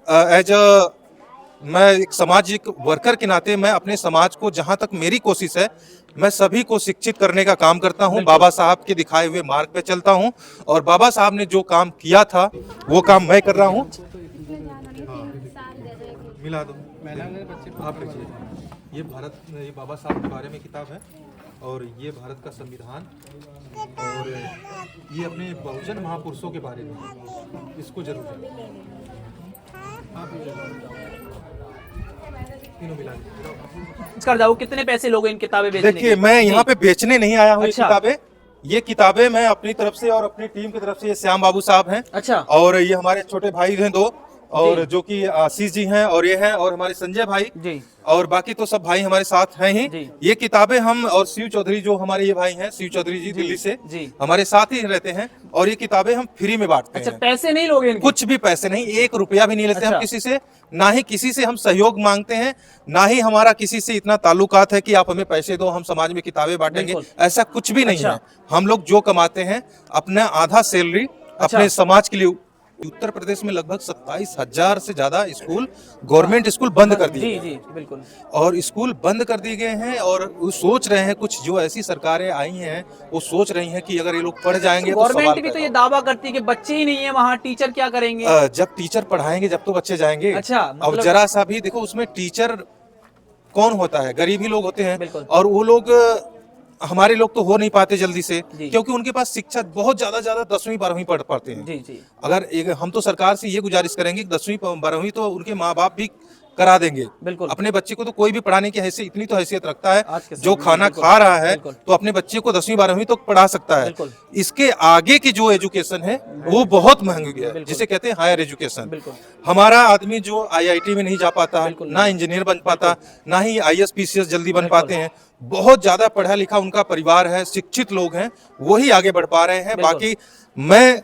As a मैं एक सामाजिक वर्कर के नाते मैं अपने समाज को, जहां तक मेरी कोशिश है, मैं सभी को शिक्षित करने का काम करता हूं। बाबा साहब के दिखाए हुए मार्ग पे चलता हूं और बाबा साहब ने जो काम किया था वो काम मैं कर रहा हूं। मिला दो आप लीजिए। ये बाबा साहब के बारे में किताब है और ये भारत का संविधान और ये अपने बहुजन महापुरुषों के बारे में है। इसको जरूर तीनों मिला कर जाओ, कितने पैसे लोगे इन किताबें बेचने के? देखिए, मैं यहाँ पे बेचने नहीं आया हूँ। अच्छा। ये किताबें मैं अपनी तरफ से और अपनी टीम की तरफ से, ये श्याम बाबू साहब हैं। अच्छा। और ये हमारे छोटे भाई हैं दो, और जो कि आशीष जी हैं और ये हैं, और हमारे संजय भाई जी, और बाकी तो सब भाई हमारे साथ हैं ही। ये किताबें हम, और शिव चौधरी जो हमारे ये भाई हैं, शिव चौधरी जी दिल्ली से हमारे साथ ही रहते हैं, और ये किताबें हम फ्री में बांटते हैं। पैसे नहीं लोगे इनके? कुछ भी पैसे नहीं, 1 रुपया भी नहीं लेते हम किसी से, ना ही किसी से हम सहयोग मांगते हैं, ना ही हमारा किसी से इतना ताल्लुकात है कि आप हमें पैसे दो, हम समाज में किताबें बांटेंगे। ऐसा कुछ भी नहीं है। हम लोग जो कमाते हैं अपना आधा सैलरी अपने समाज के लिए। उत्तर प्रदेश में लगभग 27,000 से ज्यादा स्कूल, गवर्नमेंट स्कूल बंद कर दिए। जी, बिल्कुल। और स्कूल बंद कर दिए गए हैं, और वो सोच रहे हैं, कुछ जो ऐसी सरकारें आई हैं वो सोच रही हैं कि अगर ये लोग पढ़ जाएंगे तो गवर्नमेंट भी तो ये दावा करती है कि बच्चे ही नहीं है वहाँ, टीचर क्या करेंगे? जब टीचर पढ़ाएंगे जब तो बच्चे जाएंगे। अच्छा, अब जरा सा भी देखो, उसमें टीचर कौन होता है? गरीब ही लोग होते हैं, और वो लोग, हमारे लोग तो हो नहीं पाते जल्दी से, क्योंकि उनके पास शिक्षा बहुत ज्यादा 10वीं 12वीं पढ़ पाते हैं। जी। अगर हम तो सरकार से ये गुजारिश करेंगे कि 10वीं 12वीं तो उनके माँ बाप भी करा देंगे। बिल्कुल। अपने बच्चे को तो कोई भी पढ़ाने की हैसियत, इतनी तो हैसियत रखता है, जो खाना खा रहा है तो अपने बच्चे को 10वीं 12वीं तो पढ़ा सकता है। इसके आगे की जो एजुकेशन है वो बहुत महंगी है, जिसे कहते हैं हायर एजुकेशन। हमारा आदमी जो IIT में नहीं जा पाता, ना इंजीनियर बन पाता, ना ही IAS PCS जल्दी बन पाते हैं। बहुत ज्यादा पढ़ा लिखा उनका परिवार है, शिक्षित लोग हैं, वही आगे बढ़ पा रहे हैं। बाकी मैं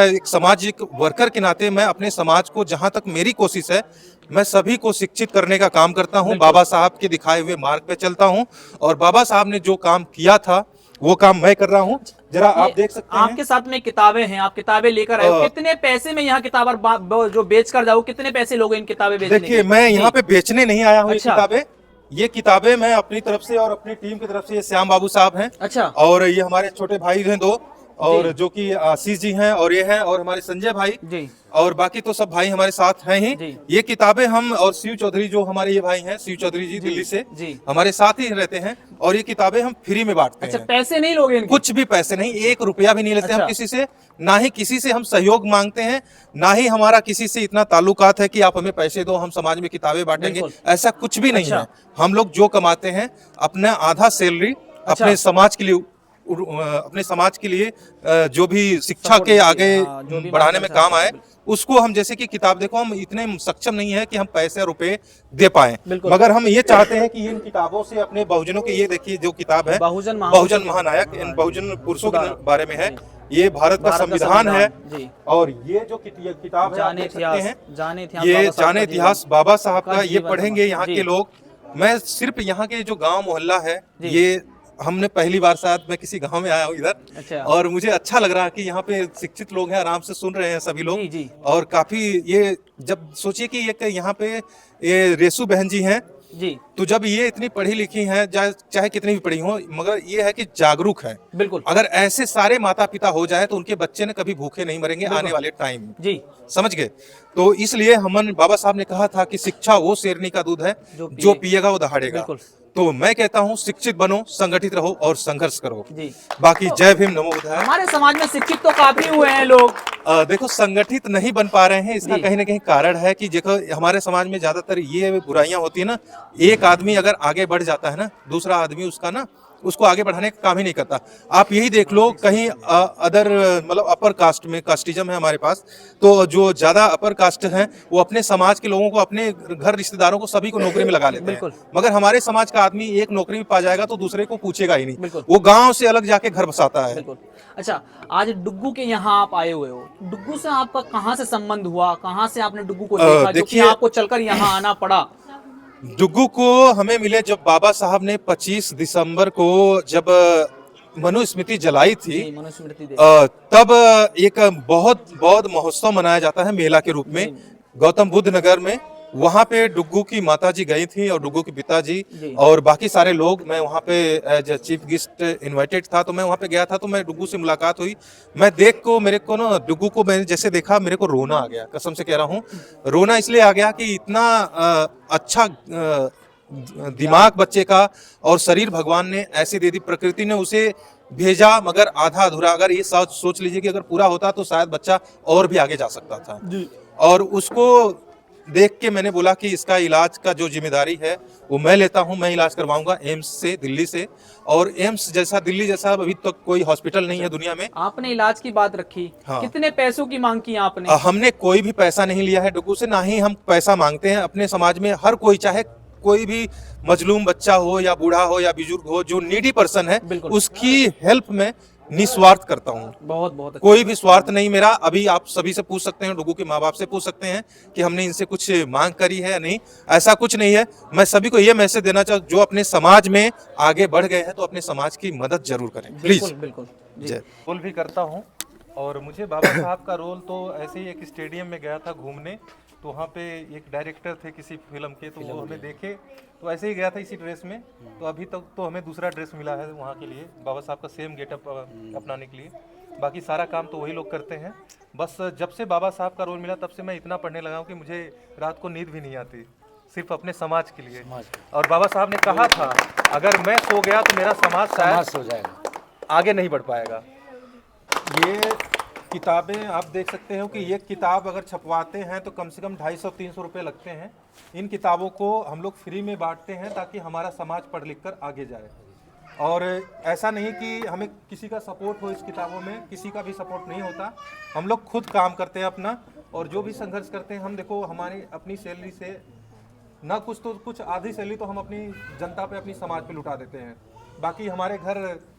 एक सामाजिक वर्कर के नाते मैं अपने समाज को, जहां तक मेरी कोशिश है, मैं सभी को शिक्षित करने का काम करता हूं। बाबा साहब के दिखाए हुए मार्ग पे चलता हूं, और बाबा साहब ने जो काम किया था वो काम मैं कर रहा हूं। जरा आप देख सकते हैं, आपके साथ में किताबें हैं, आप किताबें लेकर आए हो। कितने पैसे में यहाँ किताब जो बेच कर जाओ, कितने पैसे लोगे इन किताबें बेचने? देखिए, मैं यहाँ पे बेचने नहीं आया हूँ। ये किताबें मैं अपनी तरफ से और अपनी टीम की तरफ से, ये श्याम बाबू साहब हैं। अच्छा। और ये हमारे छोटे भाई हैं दो, और जो कि आशीष जी हैं और ये हैं, और हमारे संजय भाई जी, और बाकी तो सब भाई हमारे साथ हैं ही। ये किताबें हम, और शिव चौधरी जो हमारे ये भाई हैं, शिव चौधरी जी दिल्ली से हमारे साथ ही रहते हैं, और ये किताबें हम फ्री में बांटते हैं। पैसे नहीं लोगे इनके? कुछ भी पैसे नहीं, 1 रुपया भी नहीं लेते हम किसी से, ना ही किसी से हम सहयोग मांगते हैं, ना ही हमारा किसी से इतना ताल्लुकात है कि आप हमें पैसे दो, हम समाज में किताबें बांटेंगे। ऐसा कुछ भी नहीं है। हम लोग जो कमाते हैं अपना आधा सैलरी अपने समाज के लिए, अपने समाज के लिए, जो भी शिक्षा के आगे बढ़ाने में काम आए, उसको हम, जैसे कि किताब देखो, हम इतने सक्षम नहीं है कि हम पैसे रुपए दे पाए, मगर हम ये चाहते हैं कि इन किताबों से अपने बहुजनों के, ये देखिए जो किताब है बहुजन महानायक, इन बहुजन पुरुषों के बारे में है। ये भारत का संविधान है, और ये जो किताब है, ये जाने इतिहास बाबा साहब का, ये पढ़ेंगे यहाँ के लोग। मैं सिर्फ यहाँ के जो गाँव मोहल्ला है, ये हमने पहली बार शायद मैं किसी गांव में आया हूँ इधर। अच्छा। और मुझे अच्छा लग रहा है कि यहाँ पे शिक्षित लोग हैं, आराम से सुन रहे हैं सभी लोग। जी। और काफी, ये जब सोचिए कि ये यहाँ पे ये रेसू बहन जी हैं जी, तो जब ये इतनी पढ़ी लिखी हैं, चाहे कितनी भी पढ़ी हो, मगर ये है कि जागरूक है। बिल्कुल। अगर ऐसे सारे माता पिता हो जाए तो उनके बच्चे ने कभी भूखे नहीं मरेंगे आने वाले टाइम जी, समझ गए? तो इसलिए हमन, बाबा साहब ने कहा था कि शिक्षा वो शेरनी का दूध है जो पिएगा वो दहाड़ेगा। तो मैं कहता हूँ, शिक्षित बनो, संगठित रहो और संघर्ष करो जी। बाकी जय भीम, नमो बुद्धाय। हमारे समाज में शिक्षित तो काफी हुए हैं लोग, देखो संगठित नहीं बन पा रहे हैं। इसका कहीं ना कहीं कारण है कि देखो हमारे समाज में ज्यादातर ये बुराइयां होती है ना, एक आदमी अगर आगे बढ़ जाता है ना, दूसरा आदमी उसको आगे बढ़ाने का काम ही नहीं करता। आप यही देख लो, कहीं अदर, मतलब अपर कास्ट में कास्टिज्म है हमारे पास, तो जो ज्यादा अपर कास्ट हैं वो अपने समाज के लोगों को, अपने घर रिश्तेदारों को, सभी को नौकरी में लगा लेते हैं। मगर हमारे समाज का आदमी एक नौकरी भी पा जाएगा तो दूसरे को पूछेगा ही नहीं, वो गाँव से अलग जाके घर बसाता है। अच्छा, आज डुग्गू के यहाँ आप आए हुए हो, डुग्गू से आपका कहाँ से संबंध हुआ, कहाँ से आपने डुग्गू को देखा जो कि आपको चलकर यहाँ आना पड़ा? डुग्गू को हमें मिले जब बाबा साहब ने 25 दिसंबर को जब मनुस्मृति जलाई थी, जी, मनुस्मृति दे तब एक बहुत बौद्ध महोत्सव मनाया जाता है मेला के रूप में गौतम बुद्ध नगर में। वहां पे डुग्गू की माता जी गई थी और डुग्गू के पिताजी जी। और बाकी सारे लोग, मैं वहां पे एज चीफ गेस्ट इनवाइटेड था, तो मैं वहां पे गया था, तो मैं डुग्गू से मुलाकात हुई। मैं देख को मेरे को ना डुग्गू को मैंने जैसे देखा मेरे को रोना आ गया, कसम से कह रहा हूँ। रोना इसलिए आ गया कि इतना अच्छा दिमाग बच्चे का और शरीर भगवान ने ऐसे दे दी, प्रकृति ने उसे भेजा, मगर आधा अधूरा। अगर ये सोच लीजिए कि अगर पूरा होता तो शायद बच्चा और भी आगे जा सकता था। और उसको देख के मैंने बोला कि इसका इलाज का जो जिम्मेदारी है वो मैं लेता हूं, मैं इलाज करवाऊंगा एम्स से, दिल्ली से। और एम्स जैसा, दिल्ली जैसा अभी तक कोई हॉस्पिटल नहीं है दुनिया में। आपने इलाज की बात रखी, हाँ। कितने पैसों की मांग की आपने? हमने कोई भी पैसा नहीं लिया है डुग्गू से, ना ही हम पैसा मांगते हैं। अपने समाज में हर कोई, चाहे कोई भी मजलूम बच्चा हो या बूढ़ा हो या बुजुर्ग हो, जो नीडी पर्सन है, बिल्कुल। उसकी हेल्प में निस्वार्थ करता हूँ। बहुत बहुत अच्छा। कोई भी स्वार्थ नहीं मेरा। अभी आप सभी से पूछ सकते हैं, डुग्गू के माँ बाप से पूछ सकते हैं कि हमने इनसे कुछ मांग करी है या नहीं। ऐसा कुछ नहीं है। मैं सभी को ये मैसेज देना चाहूँ, जो अपने समाज में आगे बढ़ गए हैं तो अपने समाज की मदद जरूर करें, प्लीज। बिल्कुल बिल्कुल जी। जय। रोल भी करता हूँ, और मुझे बाबा साहब का रोल तो ऐसे ही एक स्टेडियम में गया था घूमने, तो वहाँ पे एक डायरेक्टर थे किसी फिल्म के, तो वो हमें देखे, तो ऐसे ही गया था इसी ड्रेस में। तो अभी तक तो हमें दूसरा ड्रेस मिला है वहाँ के लिए, बाबा साहब का सेम गेटअप अपनाने के लिए। बाकी सारा काम तो वही लोग करते हैं। बस जब से बाबा साहब का रोल मिला तब से मैं इतना पढ़ने लगा हूँ कि मुझे रात को नींद भी नहीं आती, सिर्फ अपने समाज के लिए। और बाबा साहब ने कहा था, अगर मैं सो गया तो मेरा समाज शायद सो जाएगा, आगे नहीं बढ़ पाएगा। ये किताबें आप देख सकते हो कि ये किताब अगर छपवाते हैं तो कम से कम 250-300 रुपये लगते हैं। इन किताबों को हम लोग फ्री में बांटते हैं ताकि हमारा समाज पढ़ लिख कर आगे जाए। और ऐसा नहीं कि हमें किसी का सपोर्ट हो इस किताबों में, किसी का भी सपोर्ट नहीं होता। हम लोग खुद काम करते हैं अपना, और जो भी संघर्ष करते हैं हम, देखो हमारी अपनी सैलरी से ना कुछ तो कुछ आधी सैलरी तो हम अपनी जनता पे, अपनी समाज पे लुटा देते हैं। बाकी हमारे घर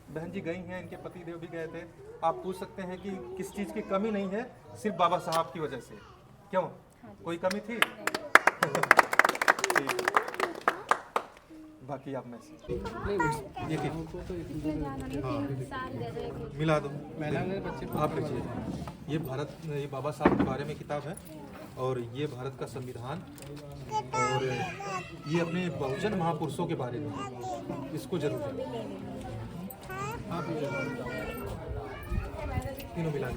बहन जी गई हैं, इनके पति देव भी गए थे। आप पूछ सकते हैं कि किस चीज़ की कमी नहीं है, सिर्फ बाबा साहब की वजह से। क्यों, कोई कमी थी? बाकी आप में मिला दो, आप लीजिए। ये भारत, ये बाबा साहब के बारे में किताब है, और ये भारत का संविधान, और ये अपने बहुजन महापुरुषों के बारे में। इसको जरूर तीनों मिला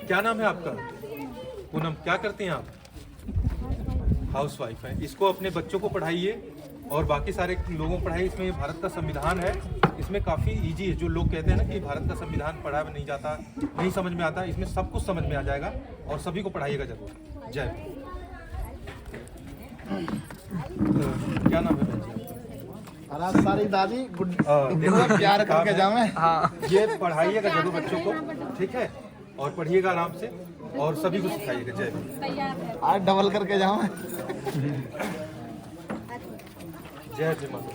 क्या नाम है आपका? पूनम, क्या करती हैं आप? हाउस वाइफ है। इसको अपने बच्चों को पढ़ाइए और बाकी सारे लोगों को पढ़ाइए। इसमें भारत का संविधान है, इसमें काफ़ी इजी है। जो लोग कहते हैं ना कि भारत का संविधान पढ़ा नहीं जाता, नहीं समझ में आता, इसमें सब कुछ समझ में आ जाएगा, और सभी को पढ़ाइएगा जरूर। जय। क्या नाम है बहन जी? सारी दादी देखो प्यार करके जावे। हाँ, ये पढ़ाइएगा जरूर बच्चों को, ठीक है? और पढ़िएगा आराम से, और सभी को सिखाइएगा। जय। आज डबल करके जावे। जय जय माता।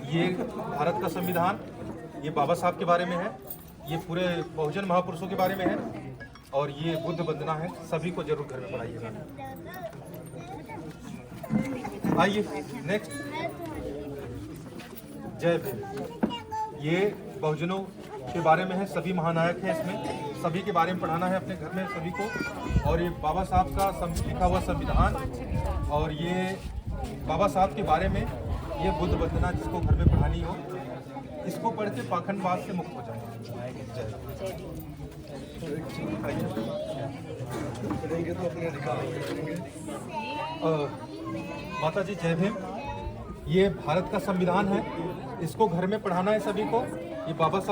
ये भारत का संविधान, ये बाबा साहब के बारे में है, ये पूरे बहुजन महापुरुषों के बारे में है, और ये बुद्ध वंदना है। सभी को जरूर घर में पढ़ाइएगा। आइए नेक्स्ट। जय भीम। ये बहुजनों के बारे में है, सभी महानायक हैं इसमें, सभी के बारे में पढ़ाना है अपने घर में सभी को। और ये बाबा साहब का लिखा हुआ संविधान, और ये बाबा साहब के बारे में, ये बुद्ध वंदना जिसको घर में पढ़ानी हो, इसको पढ़ के पाखंडवाद से मुक्त हो जाए। माता जी जय भीम। ये भारत का संविधान है, इसको घर में पढ़ाना है सभी को। ये बाबा साहब